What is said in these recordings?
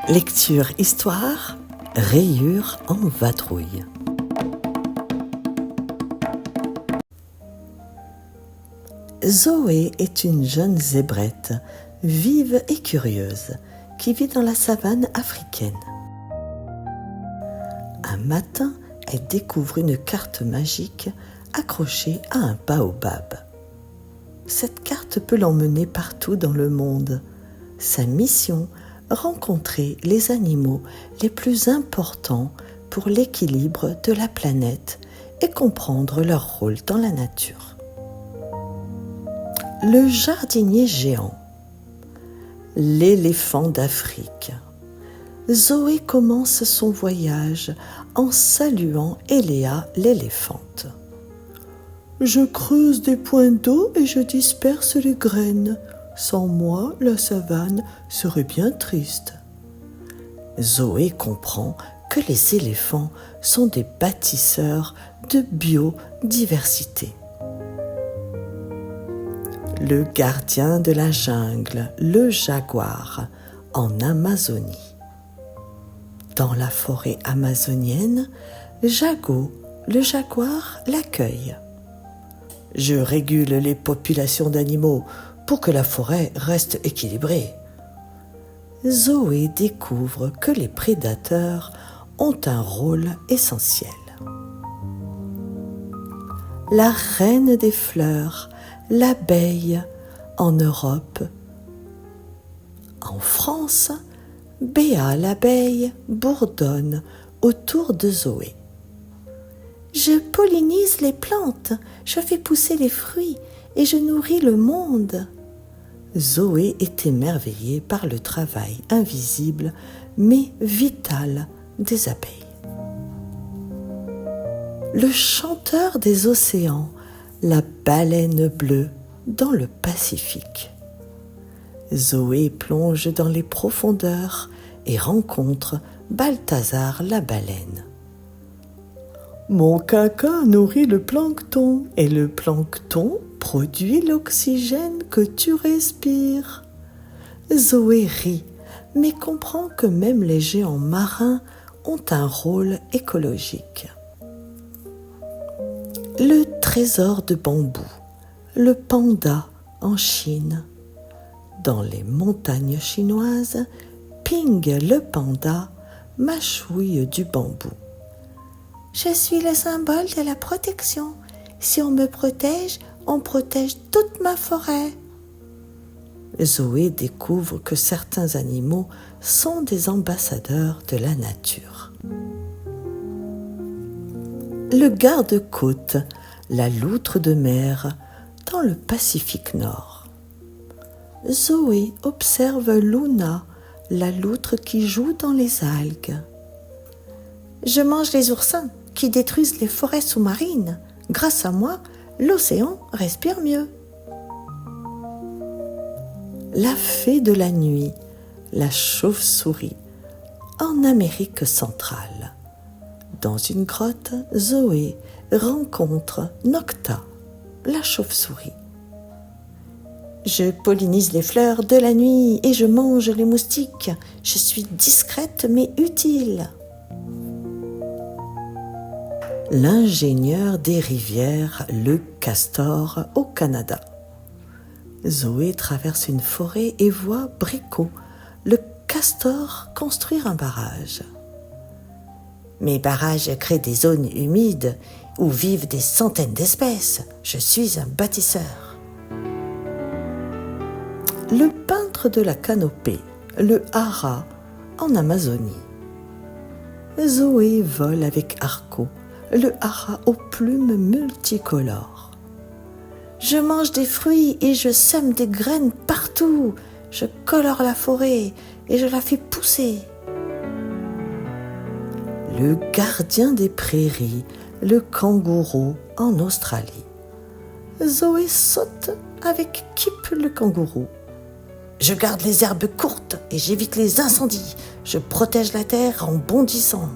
Lecture histoire, rayures en vadrouille. Zoé est une jeune zébrette, vive et curieuse, qui vit dans la savane africaine. Un matin, elle découvre une carte magique accrochée à un baobab. Cette carte peut l'emmener partout dans le monde. Sa mission, rencontrer les animaux les plus importants pour l'équilibre de la planète et comprendre leur rôle dans la nature. Le jardinier géant, l'éléphant d'Afrique. Zoé commence son voyage en saluant Eléa l'éléphante. « Je creuse des points d'eau et je disperse les graines. Sans moi, la savane serait bien triste. » Zoé comprend que les éléphants sont des bâtisseurs de biodiversité. Le gardien de la jungle, le jaguar, en Amazonie. Dans la forêt amazonienne, Jago, le jaguar, l'accueille. « Je régule les populations d'animaux pour que la forêt reste équilibrée. » Zoé découvre que les prédateurs ont un rôle essentiel. La reine des fleurs, l'abeille, en Europe. En France, Béa l'abeille bourdonne autour de Zoé. Je pollinise les plantes, je fais pousser les fruits et je nourris le monde. Zoé est émerveillée par le travail invisible mais vital des abeilles. Le chanteur des océans, la baleine bleue dans le Pacifique. Zoé plonge dans les profondeurs et rencontre Balthazar la baleine. Mon caca nourrit le plancton et le plancton produit l'oxygène que tu respires. Zoé rit, mais comprend que même les géants marins ont un rôle écologique. Le trésor de bambou, le panda en Chine. Dans les montagnes chinoises, Ping le panda mâchouille du bambou. Je suis le symbole de la protection. Si on me protège, on protège toute ma forêt. Zoé découvre que certains animaux sont des ambassadeurs de la nature. Le garde-côte, la loutre de mer, dans le Pacifique Nord. Zoé observe Luna, la loutre qui joue dans les algues. Je mange les oursins qui détruisent les forêts sous-marines. Grâce à moi, l'océan respire mieux. La fée de la nuit, la chauve-souris, en Amérique centrale. Dans une grotte, Zoé rencontre Nocta, la chauve-souris. Je pollinise les fleurs de la nuit et je mange les moustiques. Je suis discrète mais utile. L'ingénieur des rivières, le castor, au Canada. Zoé traverse une forêt et voit Brico, le castor, construire un barrage. Mes barrages créent des zones humides où vivent des centaines d'espèces. Je suis un bâtisseur. Le peintre de la canopée, le hara, en Amazonie. Zoé vole avec Arco, le hara aux plumes multicolores. Je mange des fruits et je sème des graines partout. Je colore la forêt et je la fais pousser. Le gardien des prairies, le kangourou en Australie. Zoé saute avec Kip le kangourou. Je garde les herbes courtes et j'évite les incendies. Je protège la terre en bondissant.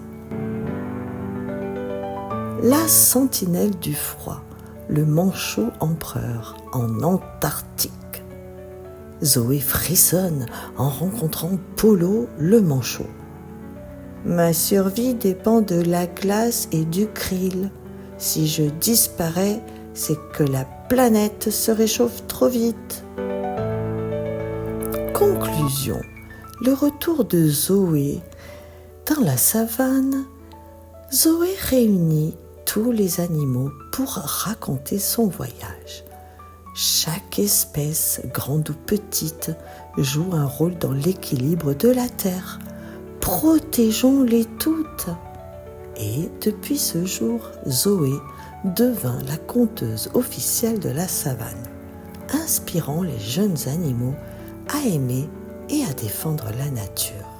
La sentinelle du froid, le manchot empereur en Antarctique. Zoé frissonne en rencontrant Polo le manchot. Ma survie dépend de la glace et du krill. Si je disparais, c'est que la planète se réchauffe trop vite. Conclusion. Le retour de Zoé dans la savane. Zoé réunit tous les animaux pour raconter son voyage. Chaque espèce, grande ou petite, joue un rôle dans l'équilibre de la Terre. Protégeons-les toutes. Et depuis ce jour, Zoé devint la conteuse officielle de la savane, inspirant les jeunes animaux à aimer et à défendre la nature.